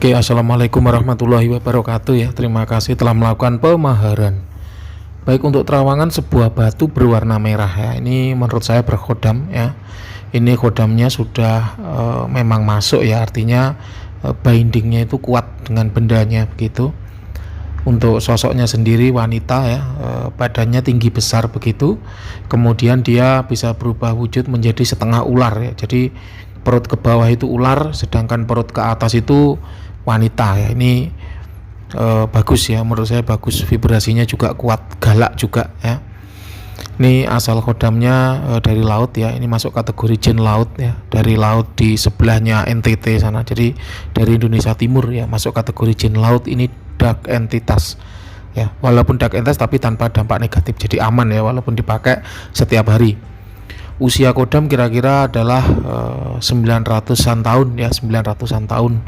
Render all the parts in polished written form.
Oke, assalamualaikum warahmatullahi wabarakatuh ya. Terima kasih telah melakukan pemaharan. Baik, untuk terawangan sebuah batu berwarna merah ya. Ini menurut saya berkhodam ya. Ini khodamnya sudah memang masuk ya, artinya bindingnya itu kuat dengan bendanya begitu. Untuk sosoknya sendiri wanita ya, badannya tinggi besar begitu. Kemudian dia bisa berubah wujud menjadi setengah ular ya. Jadi perut ke bawah itu ular, sedangkan perut ke atas itu wanita ya. Ini bagus ya, menurut saya bagus, vibrasinya juga kuat, galak juga ya. Ini asal khodamnya dari laut ya, ini masuk kategori jin laut ya, dari laut di sebelahnya NTT sana, jadi dari Indonesia Timur ya, masuk kategori jin laut. Ini dark entitas ya, walaupun dark entitas tapi tanpa dampak negatif, jadi aman ya walaupun dipakai setiap hari. Usia khodam kira-kira adalah 900-an tahun ya, 900-an tahun.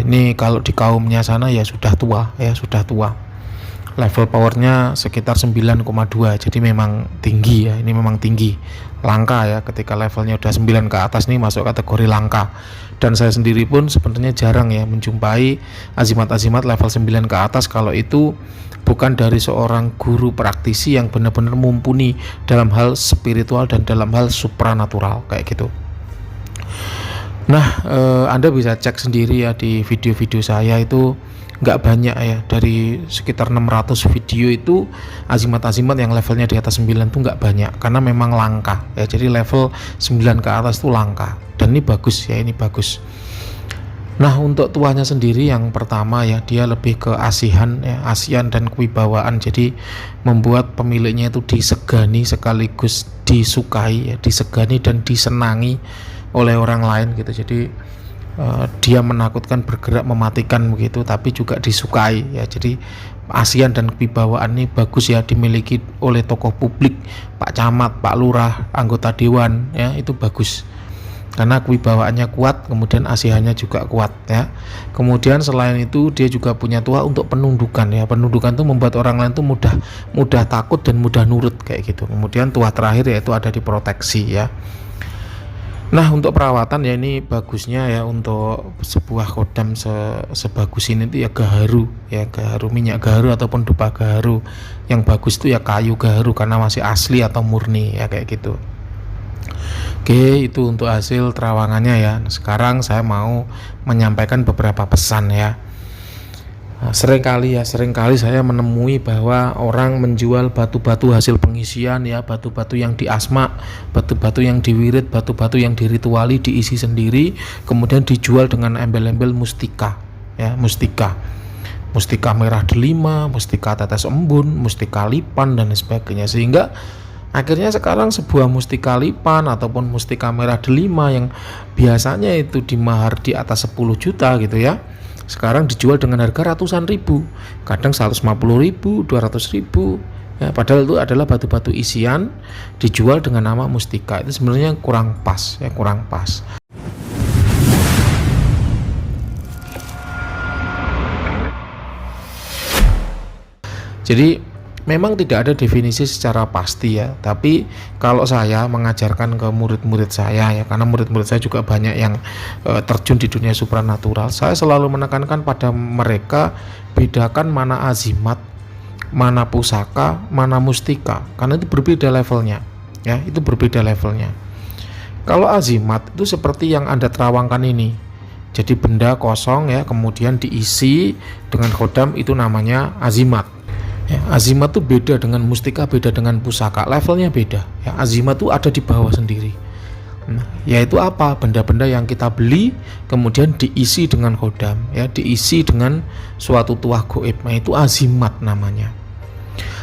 Ini kalau di kaumnya sana ya sudah tua ya, sudah tua. Level powernya sekitar 9,2, jadi memang tinggi ya, ini memang tinggi, langka ya. Ketika levelnya udah 9 ke atas nih masuk kategori langka. Dan saya sendiri pun sebenarnya jarang ya menjumpai azimat-azimat level 9 ke atas kalau itu bukan dari seorang guru praktisi yang benar-benar mumpuni dalam hal spiritual dan dalam hal supranatural kayak gitu. Nah, Anda bisa cek sendiri ya di video-video saya, itu nggak banyak ya, dari sekitar 600 video itu azimat-azimat yang levelnya di atas 9 tuh nggak banyak, karena memang langka ya. Jadi level 9 ke atas tuh langka, dan ini bagus ya, ini bagus. Nah, untuk tuanya sendiri yang pertama ya, dia lebih ke asihan ya, asian dan kewibawaan, jadi membuat pemiliknya itu disegani sekaligus disukai ya, disegani dan disenangi oleh orang lain gitu. Jadi dia menakutkan, bergerak, mematikan begitu, tapi juga disukai ya. Jadi asian dan kewibawaan ini bagus ya, dimiliki oleh tokoh publik, Pak Camat, Pak Lurah, anggota dewan ya, itu bagus karena kewibawaannya kuat, kemudian asihannya juga kuat ya. Kemudian selain itu dia juga punya tuah untuk penundukan ya. Penundukan itu membuat orang lain tuh mudah takut dan mudah nurut kayak gitu. Kemudian tuah terakhir yaitu ada di proteksi ya. Nah, untuk perawatan ya, ini bagusnya ya, untuk sebuah khodam sebagus ini tuh ya gaharu ya, gaharu, minyak gaharu ataupun dupa gaharu. Yang bagus itu ya kayu gaharu karena masih asli atau murni ya kayak gitu. Oke, itu untuk hasil terawangannya ya. Sekarang saya mau menyampaikan beberapa pesan ya. Seringkali saya menemui bahwa orang menjual batu-batu hasil pengisian ya, batu-batu yang diasma, batu-batu yang diwirid, batu-batu yang dirituali, diisi sendiri, kemudian dijual dengan embel-embel mustika ya, mustika merah delima, mustika tetes embun, mustika lipan dan sebagainya. Sehingga akhirnya sekarang sebuah mustika lipan ataupun mustika merah delima yang biasanya itu dimahar di atas 10 juta gitu ya, sekarang dijual dengan harga ratusan ribu, kadang 150.000, 200.000 ya, padahal itu adalah batu-batu isian dijual dengan nama mustika. Itu sebenarnya kurang pas ya, kurang pas. Jadi memang tidak ada definisi secara pasti ya, tapi kalau saya mengajarkan ke murid-murid saya ya, karena murid-murid saya juga banyak yang terjun di dunia supranatural, saya selalu menekankan pada mereka, bedakan mana azimat, mana pusaka, mana mustika, karena itu berbeda levelnya ya, itu berbeda levelnya. Kalau azimat itu seperti yang Anda terawangkan ini, jadi benda kosong ya, kemudian diisi dengan khodam, itu namanya azimat. Ya, azimat tuh beda dengan mustika, beda dengan pusaka, levelnya beda ya. Azimat tuh ada di bawah sendiri. Nah, yaitu apa? Benda-benda yang kita beli kemudian diisi dengan khodam ya, diisi dengan suatu tuah goib. Nah, itu azimat namanya.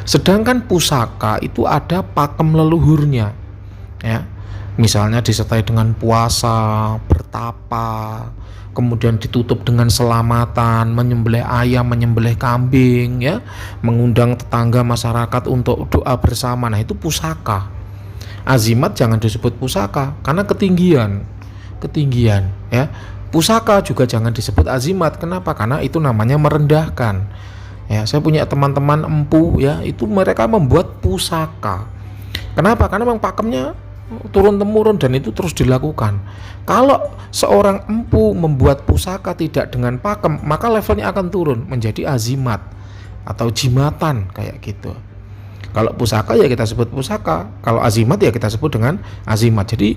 Sedangkan pusaka itu ada pakem leluhurnya ya. Misalnya disertai dengan puasa, bertapa, kemudian ditutup dengan selamatan, menyembelih ayam, menyembelih kambing ya, mengundang tetangga masyarakat untuk doa bersama. Nah, itu pusaka. Azimat jangan disebut pusaka karena ketinggian ya. Pusaka juga jangan disebut azimat. Kenapa? Karena itu namanya merendahkan ya. Saya punya teman-teman empu ya, itu mereka membuat pusaka. Kenapa? Karena memang pakemnya turun-temurun dan itu terus dilakukan. Kalau seorang empu membuat pusaka tidak dengan pakem, maka levelnya akan turun menjadi azimat atau jimatan kayak gitu. Kalau pusaka ya kita sebut pusaka, kalau azimat ya kita sebut dengan azimat. Jadi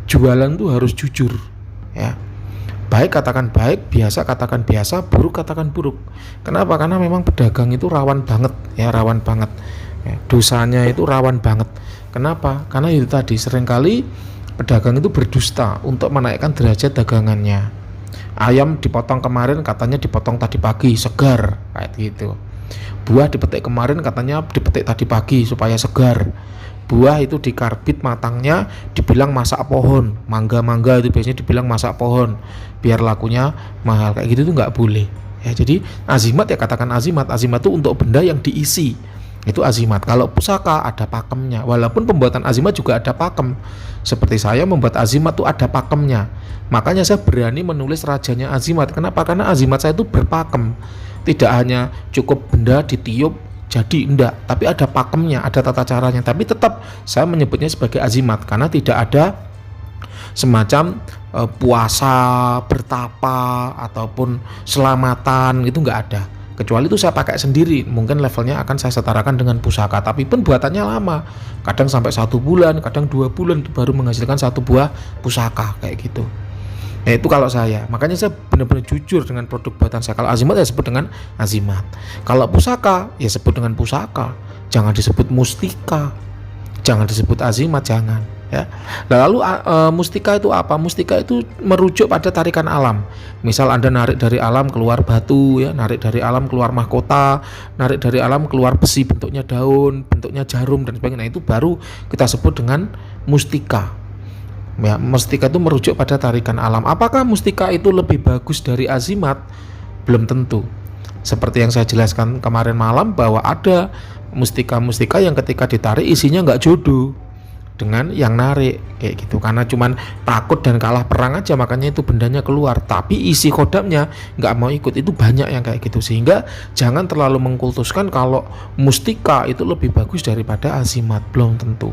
jualan tuh harus jujur ya. Baik katakan baik, biasa katakan biasa, buruk katakan buruk. Kenapa? Karena memang pedagang itu rawan banget ya, rawan banget. Ya, dosanya itu rawan banget. Kenapa? Karena itu tadi seringkali pedagang itu berdusta untuk menaikkan derajat dagangannya. Ayam dipotong kemarin katanya dipotong tadi pagi, segar kayak gitu. Buah dipetik kemarin katanya dipetik tadi pagi supaya segar. Buah itu dikarbit matangnya dibilang masak pohon. Mangga itu biasanya dibilang masak pohon biar lakunya mahal. Kayak gitu tuh nggak boleh ya. Jadi azimat ya katakan azimat. Azimat itu untuk benda yang diisi, itu azimat. Kalau pusaka ada pakemnya, walaupun pembuatan azimat juga ada pakem. Seperti saya membuat azimat tuh ada pakemnya. Makanya saya berani menulis rajanya azimat. Kenapa? Karena azimat saya itu berpakem. Tidak hanya cukup benda ditiup jadi, enggak, tapi ada pakemnya, ada tata caranya. Tapi tetap saya menyebutnya sebagai azimat karena tidak ada semacam puasa bertapa ataupun selamatan, itu enggak ada. Kecuali itu saya pakai sendiri, mungkin levelnya akan saya setarakan dengan pusaka, tapi pun buatannya lama, kadang sampai 1 bulan, kadang 2 bulan baru menghasilkan 1 buah pusaka kayak gitu. Ya itu kalau saya, makanya saya benar-benar jujur dengan produk buatan saya. Kalau azimat ya sebut dengan azimat, kalau pusaka ya sebut dengan pusaka, jangan disebut mustika, jangan disebut azimat, jangan ya. Lalu mustika itu apa? Mustika itu merujuk pada tarikan alam. Misal Anda narik dari alam keluar batu ya, narik dari alam keluar mahkota, narik dari alam keluar besi bentuknya daun, bentuknya jarum dan sebagainya. Nah, itu baru kita sebut dengan mustika. Ya, mustika itu merujuk pada tarikan alam. Apakah mustika itu lebih bagus dari azimat? Belum tentu. Seperti yang saya jelaskan kemarin malam bahwa ada mustika-mustika yang ketika ditarik isinya nggak jodoh dengan yang narik kayak gitu, karena cuman takut dan kalah perang aja makanya itu bendanya keluar, tapi isi kodamnya nggak mau ikut. Itu banyak yang kayak gitu, sehingga jangan terlalu mengkultuskan kalau mustika itu lebih bagus daripada azimat. Belum tentu.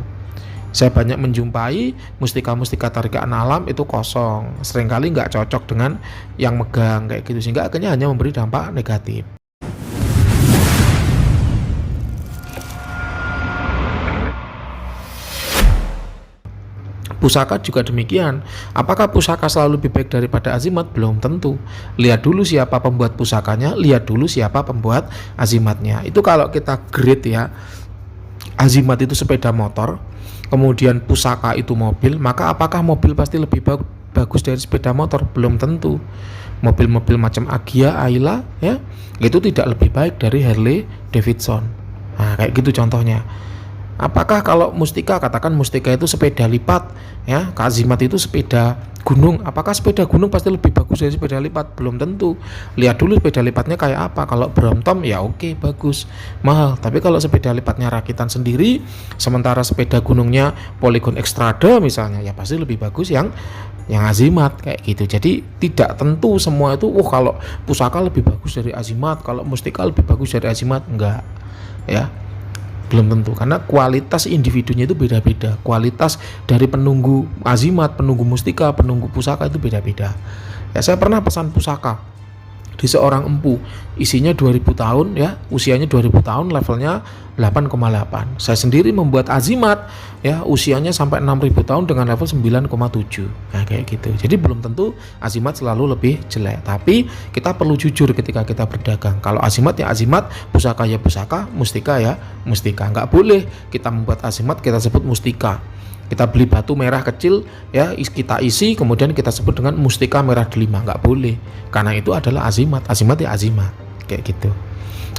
Saya banyak menjumpai mustika-mustika tarikan alam itu kosong, seringkali nggak cocok dengan yang megang kayak gitu, sehingga akhirnya hanya memberi dampak negatif. Pusaka juga demikian. Apakah pusaka selalu lebih baik daripada azimat? Belum tentu. Lihat dulu siapa pembuat pusakanya, lihat dulu siapa pembuat azimatnya. Itu kalau kita grade ya, azimat itu sepeda motor, kemudian pusaka itu mobil, maka apakah mobil pasti lebih bagus dari sepeda motor? Belum tentu. Mobil-mobil macam Agya, Ayla ya, itu tidak lebih baik dari Harley Davidson. Nah, kayak gitu contohnya. Apakah kalau mustika, katakan mustika itu sepeda lipat ya, azimat itu sepeda gunung, apakah sepeda gunung pasti lebih bagus dari sepeda lipat? Belum tentu. Lihat dulu sepeda lipatnya kayak apa. Kalau Brompton ya oke, bagus, mahal. Tapi kalau sepeda lipatnya rakitan sendiri, sementara sepeda gunungnya Polygon Xtrada misalnya, ya pasti lebih bagus yang azimat kayak gitu. Jadi tidak tentu semua itu kalau pusaka lebih bagus dari azimat, kalau mustika lebih bagus dari azimat, enggak ya. Belum tentu, karena kualitas individunya itu beda-beda. Kualitas dari penunggu azimat, penunggu mustika, penunggu pusaka itu beda-beda. Ya, saya pernah pesan pusaka di seorang empu, isinya 2000 tahun ya, usianya 2000 tahun, levelnya 8,8. Saya sendiri membuat azimat ya, usianya sampai 6000 tahun dengan level 9,7. Nah, kayak gitu. Jadi belum tentu azimat selalu lebih jelek, tapi kita perlu jujur ketika kita berdagang. Kalau azimat ya azimat, pusaka ya pusaka, mustika ya mustika. Nggak boleh kita membuat azimat kita sebut mustika. Kita beli batu merah kecil ya, kita isi kemudian kita sebut dengan mustika merah delima, nggak boleh, karena itu adalah azimat. Azimat ya azimat kayak gitu.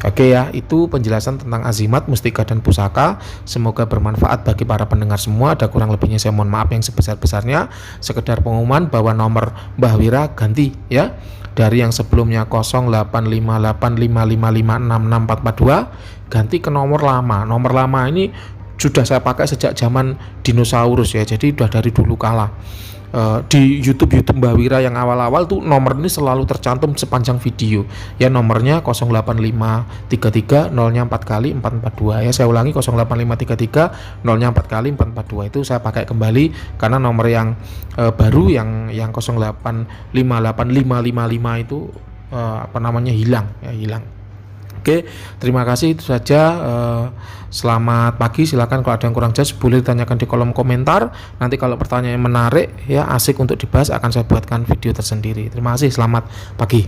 Oke ya, itu penjelasan tentang azimat, mustika dan pusaka. Semoga bermanfaat bagi para pendengar semua. Ada kurang lebihnya saya mohon maaf yang sebesar-besarnya. Sekedar pengumuman bahwa nomor Mbah Wira ganti ya, dari yang sebelumnya 085855566442 ganti ke nomor lama. Nomor lama ini sudah saya pakai sejak zaman dinosaurus ya, jadi sudah dari dulu kala. di YouTube Mbak Wira yang awal-awal tuh nomor ini selalu tercantum sepanjang video ya, nomornya 08533 nolnya 4 kali 442 ya. Saya ulangi, 08533 nolnya 4 kali 442 itu saya pakai kembali karena nomor yang baru yang 0858555 itu hilang ya, hilang. Oke, terima kasih, itu saja. Selamat pagi, silakan kalau ada yang kurang jelas boleh ditanyakan di kolom komentar. Nanti kalau pertanyaan menarik ya, asik untuk dibahas, akan saya buatkan video tersendiri. Terima kasih, selamat pagi.